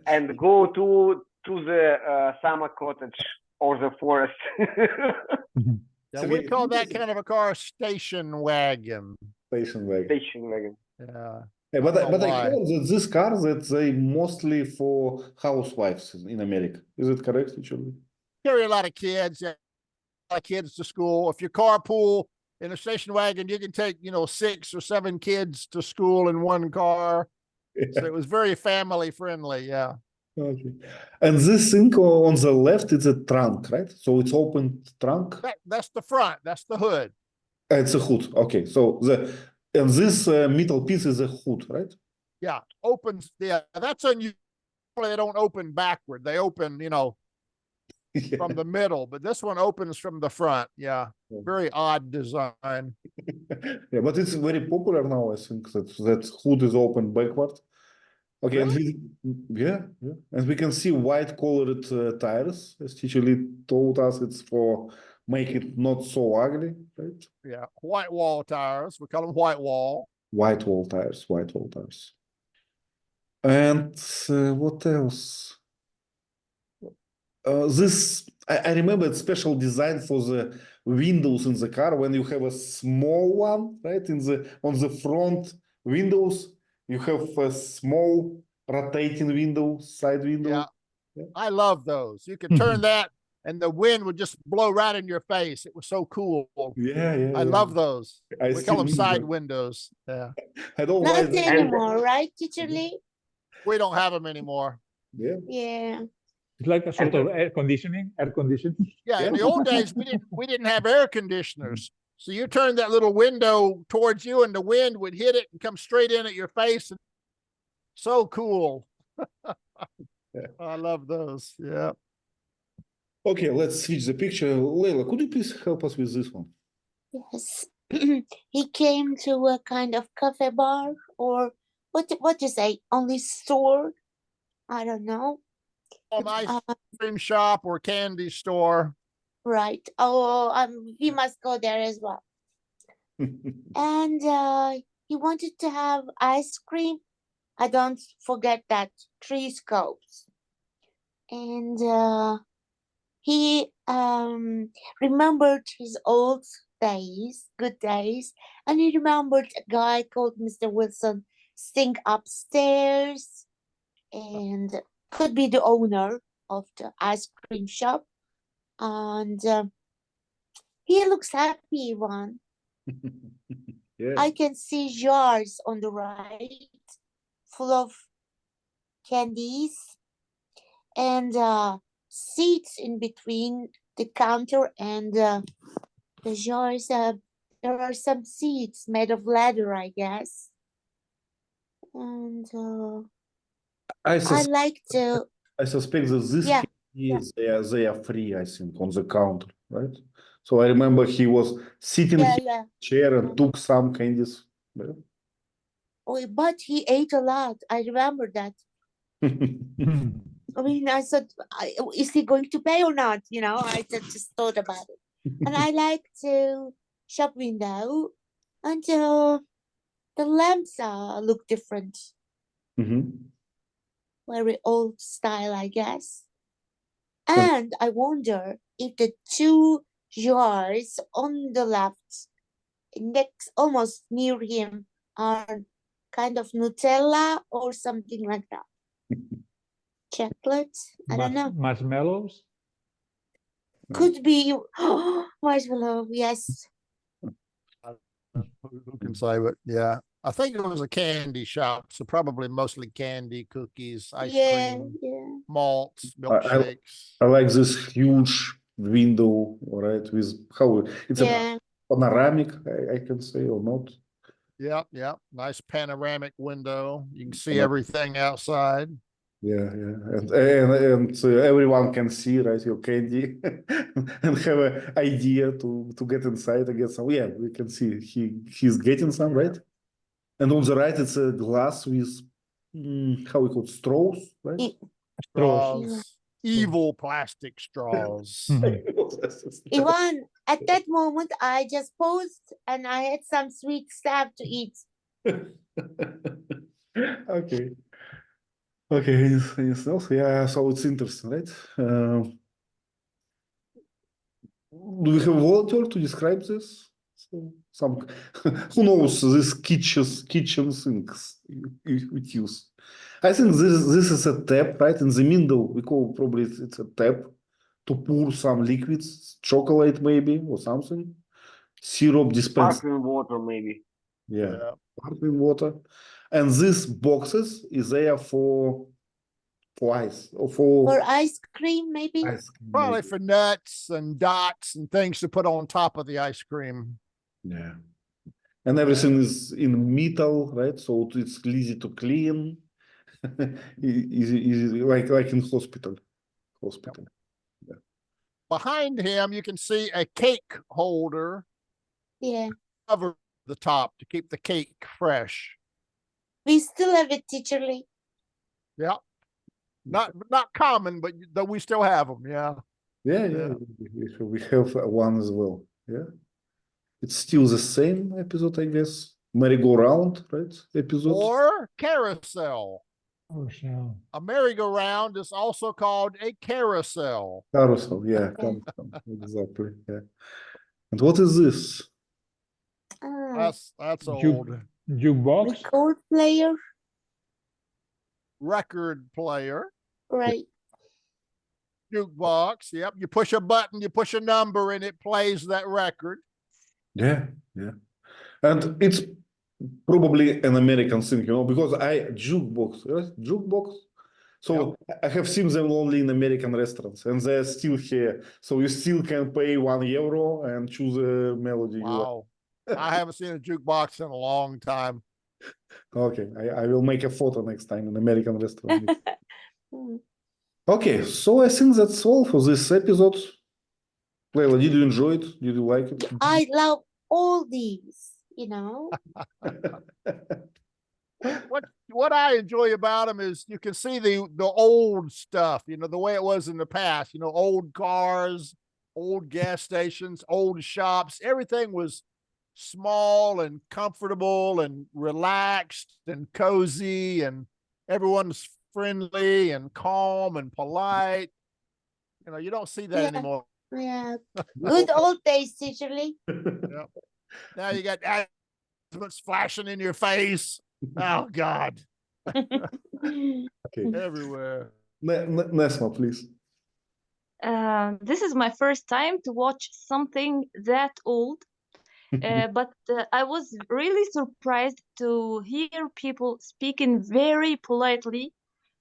and go to the summer cottage or the forest. Yeah, So we we- call that kind of a car a station wagon. Station wagon. Station wagon. Yeah. Yeah, but don't know I why. heard that this car that they mostly for housewives in America. Is it correct, actually? Carry a lot of kids, yeah, a lot of kids to school. If you carpool in a station wagon, you can take, 6 or 7 kids to school in one car. So it was very family friendly, yeah. Okay. And this thing on the left is a trunk, right? So it's open trunk. That's the front, that's the hood. It's a hood. Okay. So and this metal piece is a hood, right? Yeah, opens, yeah, that's unusual. They don't open backward. They open, Yeah. from the middle, but this one opens from the front. Yeah, very odd design. Yeah, but it's very popular now. I think that hood is open backward. Okay, and yeah, and we can see white colored tires. As teacher Lee told us, it's for make it not so ugly, right? Yeah, white wall tires. We call them white wall. White wall tires. And what else? This I remember it's special design for the windows in the car when you have a small one, right? On the front windows, you have a small rotating window, side window. Yeah. Yeah. I love those. You could turn that and the wind would just blow right in your face. It was so cool. Yeah. I love those. I We call still them need side them. windows. Yeah. I don't know why Not they- anymore, right, Teacher Lee? We don't have them anymore. Yeah. Yeah. It's like a sort of air conditioning. Yeah, in Yeah. the old days we didn't have air conditioners. So you turn that little window towards you and the wind would hit it and come straight in at your face. So cool. Yeah. I love those. Yeah. Okay, let's switch the picture. Leila, could you please help us with this one? Yes. He came to a kind of cafe bar or what you say, only store? I don't know. An ice cream shop or candy store. Right. Oh, we must go there as well. And he wanted to have ice cream. I don't forget that 3 scopes. And he remembered his old days, good days, and he remembered a guy called Mr. Wilson staying upstairs and could be the owner of the ice cream shop. And he looks happy, Ivan. Yeah. I can see jars on the right full of candies and seats in between the counter and the jars. There are some seats made of leather, I guess. And I I like to, suspect that this Yeah, candies, they are free, I think, on the counter, right? So I remember he was sitting yeah, in yeah. a chair and took some candies. Yeah. Oh, but he ate a lot. I remember that. I mean, I thought, is he going to pay or not? You know, I just thought about it. And I like to shop window until the lamps look different. Mhm. Very old style, I guess. And- And I wonder if the two jars on the left, next, almost near him, are kind of Nutella or something like that. Chocolate? I don't know. Marshmallows? Could be marshmallow. Yes. Who can say? But yeah, I think it was a candy shop, so probably mostly candy, cookies, ice Yeah. cream, Yeah. malts, I- milkshakes. I like this huge window, right? With how it's a Yeah. panoramic, I can say, or not. Yep, yep. Nice panoramic window. You can see Like- everything outside. Yeah, and everyone can see, right, your candy and have an idea to get inside and get some. Yeah, we can see he's getting some, right? And on the right, it's a glass with how we call it, straws, right? E- Straws. Evil plastic straws. Ivan, at that moment, I just paused and I had some sweet stuff to eat. Okay. Okay, anything else? Yeah, so it's interesting, right? Do we have a volunteer to describe this? So some who knows this kitchen sinks we use. I think this is a tap, right? In the middle, we call probably it's a tap to pour some liquids, chocolate maybe or something. Syrup dispenser. Sparkling water, maybe. Yeah, Yeah. sparkling water. And these boxes is there for ice or Or for ice cream, maybe? ice cream. Probably maybe. for nuts and dots and things to put on top of the ice cream. Yeah. And everything is in metal, right? So it's easy to clean. Easy, like in hospital. Behind him, you can see a cake holder Yeah. cover the top to keep the cake fresh. We still have it, Teacher Lee. Yeah. Not common, but we still have them. Yeah. Yeah. We have one as well. Yeah. It's still the same episode, I guess. Merry-go-round, right? Episode. Or carousel. Carousel. A merry-go-round is also called a carousel. Carousel, yeah, exactly. Yeah. And what is this? That's Ju- old. Jukebox? Record player, Record player. right? Jukebox. Yep. You push a button, you push a number, and it plays that record. Yeah. And it's probably an American thing, because jukebox, right? Jukebox. So I have seen them only in American restaurants, and they're still here. So you still can pay €1 and choose a melody you like. Wow. I haven't seen a jukebox in a long time. Okay, I will make a photo next time in American restaurant. Mm. Okay, so I think that's all for this episode. Leila, did you enjoy it? Did you like it? I love all these, you know. What I enjoy about them is you can see the old stuff, the way it was in the past, old cars, old gas stations, old shops. Everything was small and comfortable and relaxed and cozy, and everyone's friendly and calm and polite. You don't see that Yeah. anymore. Yeah. Good old days, Teacher Lee. Now you got advertisements flashing in your face. Oh God, Okay, everywhere. Nesma, please. This is my first time to watch something that old, but I was really surprised to hear people speaking very politely.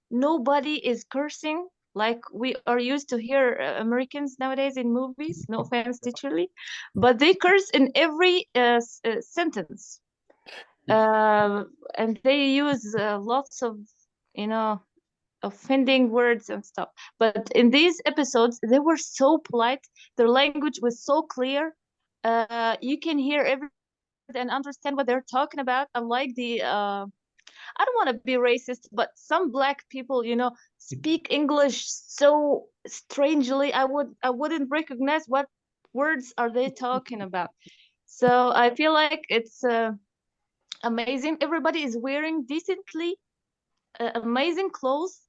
Nobody is cursing like we are used to hear Americans nowadays in movies. No offense, literally, but they curse in every sentence, and they use lots of, offending words and stuff. But in these episodes, they were so polite. Their language was so clear. You can hear every and understand what they're talking about. Unlike the I don't want to be racist, but some black people, speak English so strangely. I wouldn't recognize what words are they talking about. So I feel like it's amazing. Everybody is wearing decently amazing clothes.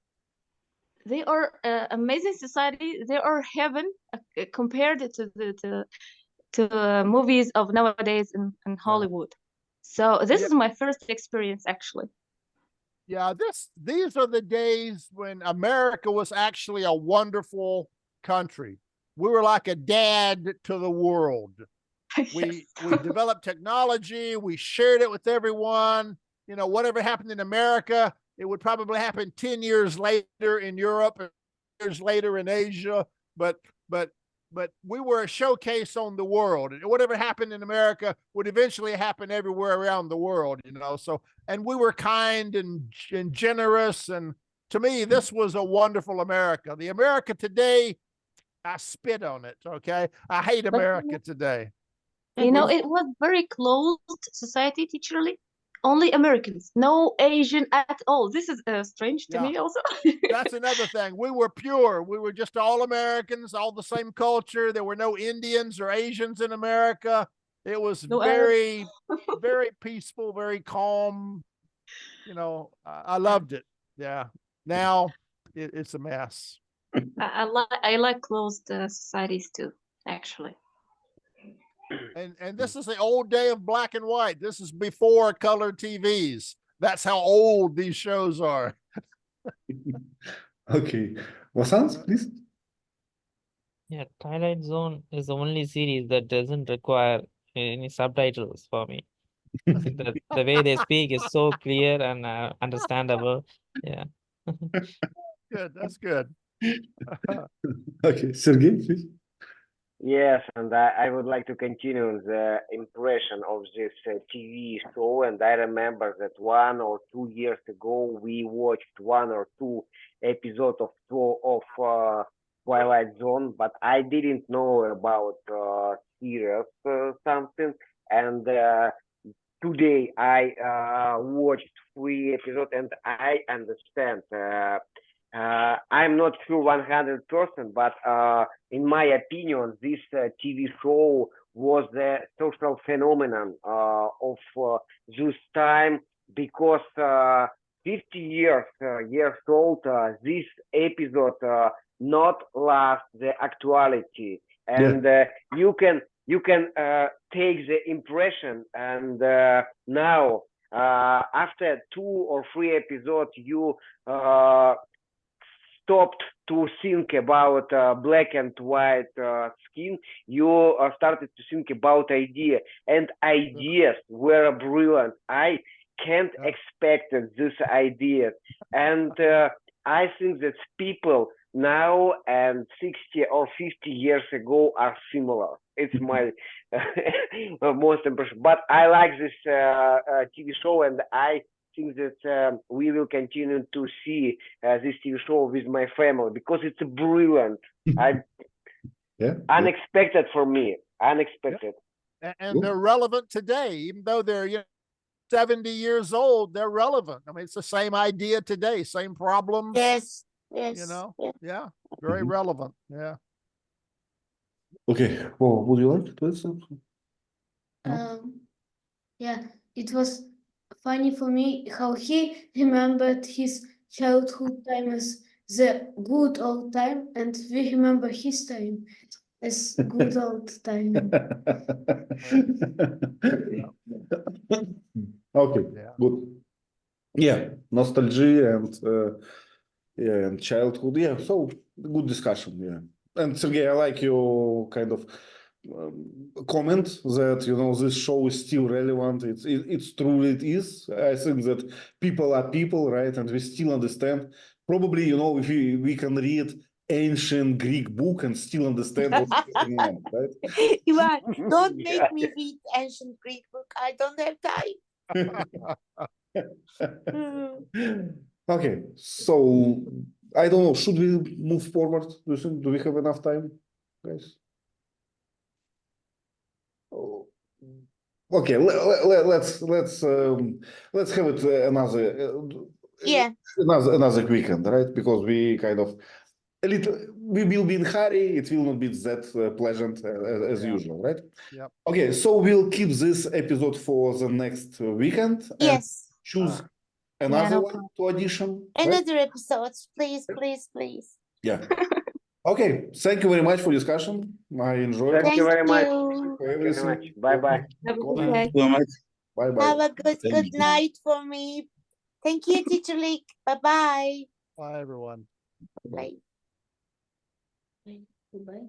They are amazing society. They are heaven compared to the movies of nowadays in Hollywood. So this Yeah. is my first experience actually. Yeah, these are the days when America was actually a wonderful country. We were like a dad to the world. We developed technology, we shared it with everyone. Whatever happened in America, it would probably happen 10 years later in Europe, and years later in Asia, but we were a showcase on the world. And whatever happened in America would eventually happen everywhere around the world, So, and we were kind and generous. And to me, this was a wonderful America. The America today, I spit on it. Okay. I hate But America today. it was very closed society, teacherly. Only Americans, no Asian at all. This is strange to me also. That's another thing. We were pure. We were just all Americans, all the same culture. There were no Indians or Asians in America. It was No very, very peaceful, very calm. I loved it. Yeah. Now it's a mess. I like closed societies too, actually. And this is the old day of black and white. This is before color TVs. That's how old these shows are. Okay. Vasant, please. Yeah, Twilight Zone is the only series that doesn't require any subtitles for me. The way they speak is so clear and understandable. Yeah. Good. That's good. Okay, Sergey, please. Yes, and I would like to continue the impression of this TV show. And I remember that 1 or 2 years ago, we watched 1 or 2 episodes of Twilight Zone, but I didn't know about series something. And today I watched 3 episodes, and I understand. I'm not sure 100%, but in my opinion, this TV show was the social phenomenon of this time, because 50 years old, this episode not lost the actuality, and you can take the impression, and now after 2 or 3 episodes, you stopped to think about black and white skin. You started to think about idea, and ideas were brilliant. I can't expect these ideas, and I think that people now and 60 or 50 years ago are similar. It's my most impression. But I like this TV show, and I think that we will continue to see this TV show with my family, because it's brilliant. Unexpected for me. Unexpected. And they're relevant today, even though they're 70 years old. They're relevant. I mean, it's the same idea today, same problems. Yes. Yeah, very relevant. Yeah. Okay. Well, would you like to add something? Yeah, it was funny for me how he remembered his childhood time as the good old time, and we remember his time as good old time. Okay, good. Yeah, nostalgia and childhood. Yeah, so good discussion. Yeah, and Sergey, I like your kind of comment that this show is still relevant. It's true. It is. I think that people are people, right? And we still understand. Probably, if we can read ancient Greek book and still understand what's going on, right? Ivan, don't make me read ancient Greek book. I don't have time. Okay, so I don't know. Should we move forward? Do you think? Do we have enough time, guys? Oh, Okay, let's have it Yeah. another weekend, right? Because we kind of we will be in hurry. It will not be that pleasant as Yeah. usual, right? Yep. Okay, so we'll keep this episode for the next weekend and Yes. choose Yeah, another no one to audition. Right? Another episodes, please, please, please. Yeah. Okay. Thank you very much for discussion. I enjoyed Thank you Thank very much. you. Thank you very much. everything. Bye bye. Have a good Bye. day. So much. Bye bye. Have a good Thank you. night for me. Thank you, Teacher Leek. Bye-bye. Bye, everyone. Bye. Goodbye.